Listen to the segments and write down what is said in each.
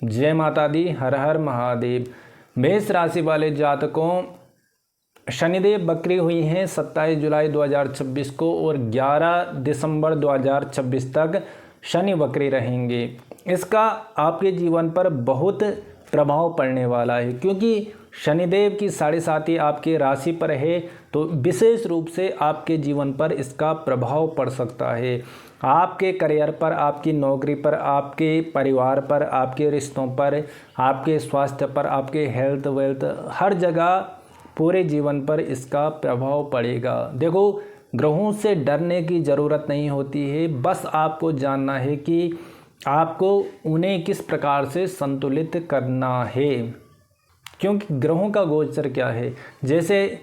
जय माता दी, हर हर महादेव। मेष राशि वाले जातकों, शनिदेव बकरी हुई हैं 27 जुलाई 2026 को और 11 दिसंबर 2026 तक शनि बकरी रहेंगे। इसका आपके जीवन पर बहुत प्रभाव पड़ने वाला है, क्योंकि शनिदेव की 7.5 आपके राशि पर है, तो विशेष रूप से आपके जीवन पर इसका प्रभाव पड़ सकता है। आपके करियर पर, आपकी नौकरी पर, आपके परिवार पर, आपके रिश्तों पर, आपके स्वास्थ्य पर, आपके हेल्थ वेल्थ, हर जगह पूरे जीवन पर इसका प्रभाव पड़ेगा। देखो, ग्रहों से डरने की ज़रूरत नहीं होती है, बस आपको जानना है कि आपको उन्हें किस प्रकार से संतुलित करना है। क्योंकि ग्रहों का गोचर क्या है, जैसे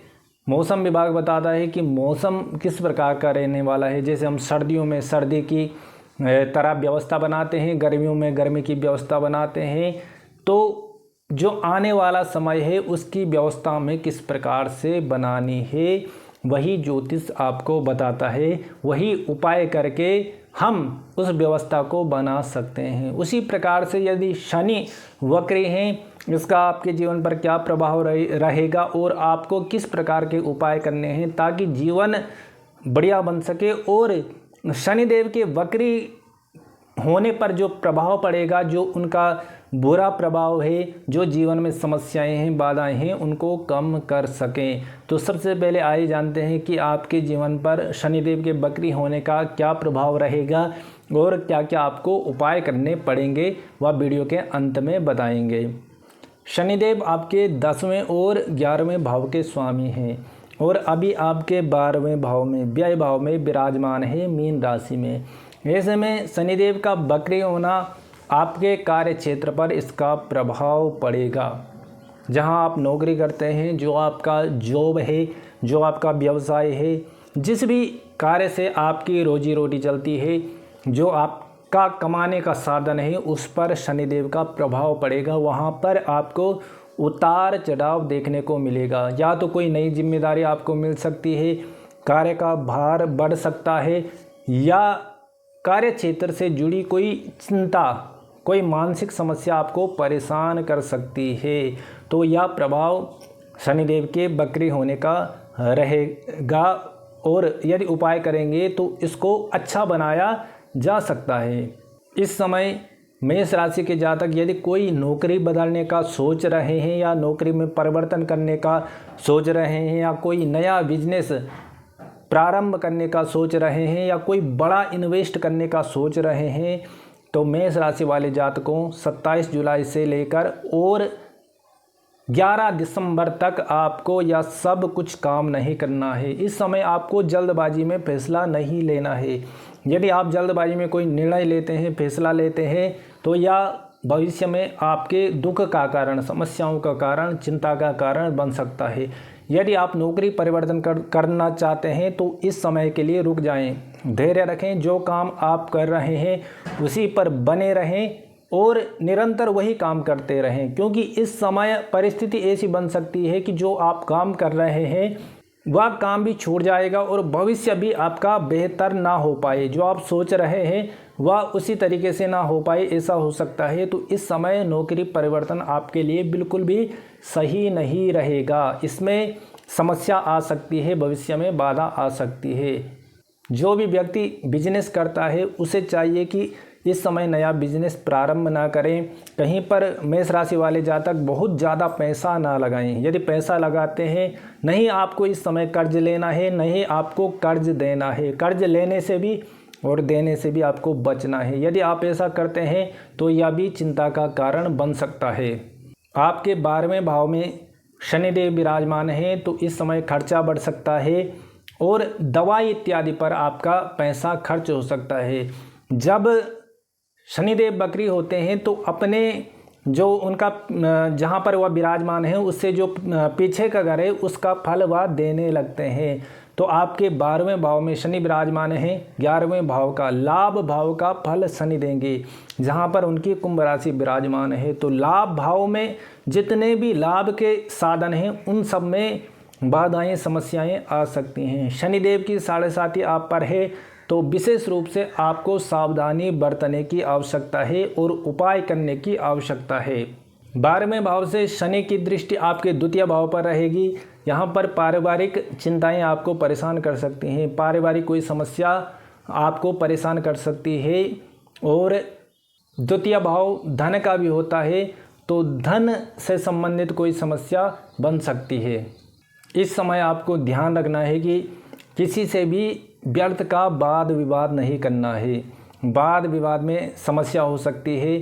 मौसम विभाग बताता है कि मौसम किस प्रकार का रहने वाला है। जैसे हम सर्दियों में सर्दी की तरह व्यवस्था बनाते हैं, गर्मियों में गर्मी की व्यवस्था बनाते हैं, तो जो आने वाला समय है उसकी व्यवस्था में किस प्रकार से बनानी है, वही ज्योतिष आपको बताता है। वही उपाय करके हम उस व्यवस्था को बना सकते हैं। उसी प्रकार से यदि शनि वक्री हैं, इसका आपके जीवन पर क्या प्रभाव रहेगा और आपको किस प्रकार के उपाय करने हैं ताकि जीवन बढ़िया बन सके। और शनिदेव के वक्री होने पर जो प्रभाव पड़ेगा, जो उनका बुरा प्रभाव है, जो जीवन में समस्याएं हैं, बाधाएं हैं, उनको कम कर सकें। तो सबसे पहले आइए जानते हैं कि आपके जीवन पर शनिदेव के बकरी होने का क्या प्रभाव रहेगा और क्या क्या आपको उपाय करने पड़ेंगे, वह वीडियो के अंत में बताएंगे। शनिदेव आपके 10वें और 11वें भाव के स्वामी हैं और अभी आपके 12वें भाव में, व्यय भाव में विराजमान है, मीन राशि में। ऐसे में शनिदेव का बकरी होना आपके कार्य क्षेत्र पर इसका प्रभाव पड़ेगा। जहां आप नौकरी करते हैं, जो आपका जॉब है, जो आपका व्यवसाय है, जिस भी कार्य से आपकी रोजी रोटी चलती है, जो आपका कमाने का साधन है, उस पर शनिदेव का प्रभाव पड़ेगा। वहां पर आपको उतार चढ़ाव देखने को मिलेगा। या तो कोई नई जिम्मेदारी आपको मिल सकती है, कार्य का भार बढ़ सकता है, या कार्य क्षेत्र से जुड़ी कोई चिंता, कोई मानसिक समस्या आपको परेशान कर सकती है। तो यह प्रभाव शनिदेव के बकरी होने का रहेगा और यदि उपाय करेंगे तो इसको अच्छा बनाया जा सकता है। इस समय मेष राशि के जातक यदि कोई नौकरी बदलने का सोच रहे हैं या नौकरी में परिवर्तन करने का सोच रहे हैं या कोई नया बिजनेस प्रारंभ करने का सोच रहे हैं या कोई बड़ा इन्वेस्ट करने का सोच रहे हैं, तो मेष राशि वाले जातकों 27 जुलाई से लेकर और 11 दिसंबर तक आपको यह सब कुछ काम नहीं करना है। इस समय आपको जल्दबाजी में फैसला नहीं लेना है। यदि आप जल्दबाजी में कोई निर्णय लेते हैं, फैसला लेते हैं, तो यह भविष्य में आपके दुख का कारण, समस्याओं का कारण, चिंता का कारण बन सकता है। यदि आप नौकरी परिवर्तन करना चाहते हैं तो इस समय के लिए रुक जाएं, धैर्य रखें, जो काम आप कर रहे हैं उसी पर बने रहें और निरंतर वही काम करते रहें, क्योंकि इस समय परिस्थिति ऐसी बन सकती है कि जो आप काम कर रहे हैं वह काम भी छूट जाएगा और भविष्य भी आपका बेहतर ना हो पाए। जो आप सोच रहे हैं वह उसी तरीके से ना हो पाए, ऐसा हो सकता है। तो इस समय नौकरी परिवर्तन आपके लिए बिल्कुल भी सही नहीं रहेगा। इसमें समस्या आ सकती है, भविष्य में बाधा आ सकती है। जो भी व्यक्ति बिजनेस करता है उसे चाहिए कि इस समय नया बिजनेस प्रारंभ ना करें। कहीं पर मेष राशि वाले जातक बहुत ज़्यादा पैसा ना लगाएं। यदि पैसा लगाते हैं, नहीं आपको इस समय कर्ज लेना है, नहीं आपको कर्ज देना है। कर्ज लेने से भी और देने से भी आपको बचना है। यदि आप ऐसा करते हैं तो यह भी चिंता का कारण बन सकता है। आपके 12वें भाव में शनिदेव विराजमान हैं, तो इस समय खर्चा बढ़ सकता है और दवाई इत्यादि पर आपका पैसा खर्च हो सकता है। जब शनिदेव बकरी होते हैं तो अपने जो उनका जहाँ पर वह विराजमान है उससे जो पीछे का घर है उसका फल वह देने लगते हैं। तो आपके 12वें भाव में शनि विराजमान हैं, 11वें भाव का, लाभ भाव का फल शनि देंगे, जहाँ पर उनकी कुंभ राशि विराजमान है। तो लाभ भाव में जितने भी लाभ के साधन हैं उन सब में बाधाएं, समस्याएं आ सकती हैं। शनिदेव की 7.5 आप पर है, तो विशेष रूप से आपको सावधानी बरतने की आवश्यकता है और उपाय करने की आवश्यकता है। 12वें भाव से शनि की दृष्टि आपके द्वितीय भाव पर रहेगी। यहाँ पर पारिवारिक चिंताएं आपको परेशान कर सकती हैं, पारिवारिक कोई समस्या आपको परेशान कर सकती है। और द्वितीय भाव धन का भी होता है, तो धन से संबंधित कोई समस्या बन सकती है। इस समय आपको ध्यान रखना है कि किसी से भी व्यर्थ का वाद विवाद नहीं करना है। वाद विवाद में समस्या हो सकती है,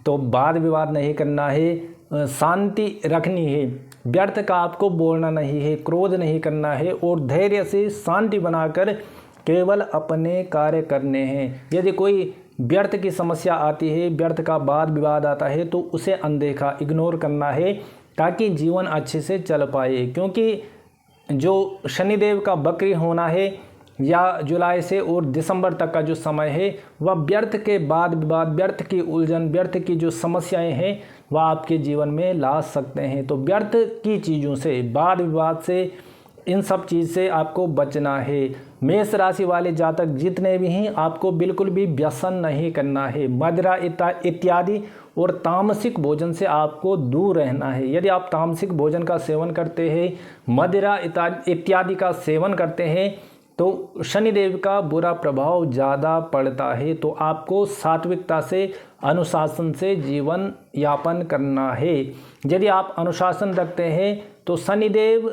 तो वाद विवाद नहीं करना है, शांति रखनी है। व्यर्थ का आपको बोलना नहीं है, क्रोध नहीं करना है और धैर्य से शांति बनाकर केवल अपने कार्य करने हैं। यदि कोई व्यर्थ की समस्या आती है, व्यर्थ का वाद विवाद आता है, तो उसे अनदेखा इग्नोर करना है ताकि जीवन अच्छे से चल पाए। क्योंकि जो शनिदेव का वक्री होना है या जुलाई से और दिसंबर तक का जो समय है, वह व्यर्थ के वाद विवाद, व्यर्थ की उलझन, व्यर्थ की जो समस्याएं हैं वह आपके जीवन में ला सकते हैं। तो व्यर्थ की चीज़ों से, वाद विवाद से, इन सब चीज़ से आपको बचना है। मेष राशि वाले जातक जितने भी हैं, आपको बिल्कुल भी व्यसन नहीं करना है। मदिरा इत्यादि और तामसिक भोजन से आपको दूर रहना है। यदि आप तामसिक भोजन का सेवन करते हैं, मदिरा इत्यादि का सेवन करते हैं, तो शनिदेव का बुरा प्रभाव ज़्यादा पड़ता है। तो आपको सात्विकता से, अनुशासन से जीवन यापन करना है। यदि आप अनुशासन रखते हैं तो शनिदेव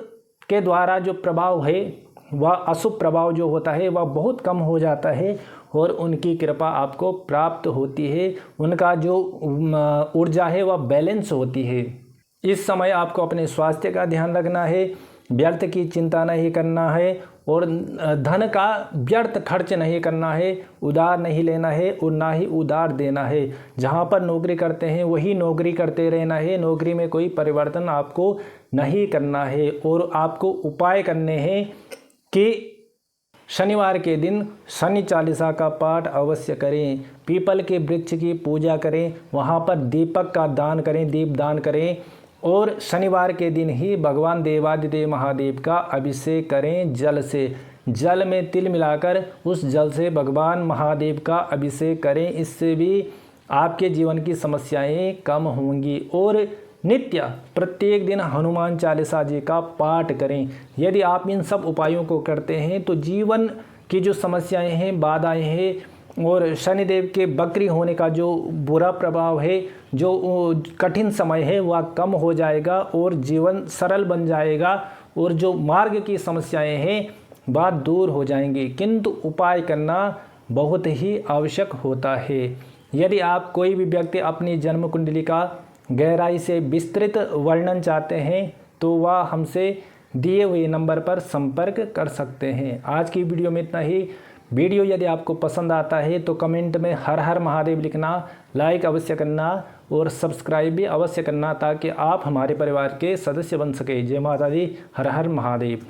के द्वारा जो प्रभाव है, वह अशुभ प्रभाव जो होता है वह बहुत कम हो जाता है और उनकी कृपा आपको प्राप्त होती है। उनका जो ऊर्जा है वह बैलेंस होती है। इस समय आपको अपने स्वास्थ्य का ध्यान रखना है, व्यर्थ की चिंता नहीं करना है और धन का व्यर्थ खर्च नहीं करना है, उधार नहीं लेना है और ना ही उधार देना है। जहाँ पर नौकरी करते हैं वही नौकरी करते रहना है, नौकरी में कोई परिवर्तन आपको नहीं करना है। और आपको उपाय करने हैं कि शनिवार के दिन शनि चालीसा का पाठ अवश्य करें, पीपल के वृक्ष की पूजा करें, वहाँ पर दीपक का दान करें, दीप दान करें और शनिवार के दिन ही भगवान देवादिदेव महादेव का अभिषेक करें जल से। जल में तिल मिलाकर उस जल से भगवान महादेव का अभिषेक करें। इससे भी आपके जीवन की समस्याएं कम होंगी। और नित्य प्रत्येक दिन हनुमान चालीसा जी का पाठ करें। यदि आप इन सब उपायों को करते हैं तो जीवन की जो समस्याएं हैं, बाधाएं हैं और शनिदेव के वक्री होने का जो बुरा प्रभाव है, जो कठिन समय है, वह कम हो जाएगा और जीवन सरल बन जाएगा और जो मार्ग की समस्याएं हैं वह दूर हो जाएंगी। किंतु उपाय करना बहुत ही आवश्यक होता है। यदि आप कोई भी व्यक्ति अपनी जन्म कुंडली का गहराई से विस्तृत वर्णन चाहते हैं तो वह हमसे दिए हुए नंबर पर संपर्क कर सकते हैं। आज की वीडियो में इतना ही। वीडियो यदि आपको पसंद आता है तो कमेंट में हर हर महादेव लिखना, लाइक अवश्य करना और सब्सक्राइब भी अवश्य करना ताकि आप हमारे परिवार के सदस्य बन सके। जय माता दी, हर हर महादेव।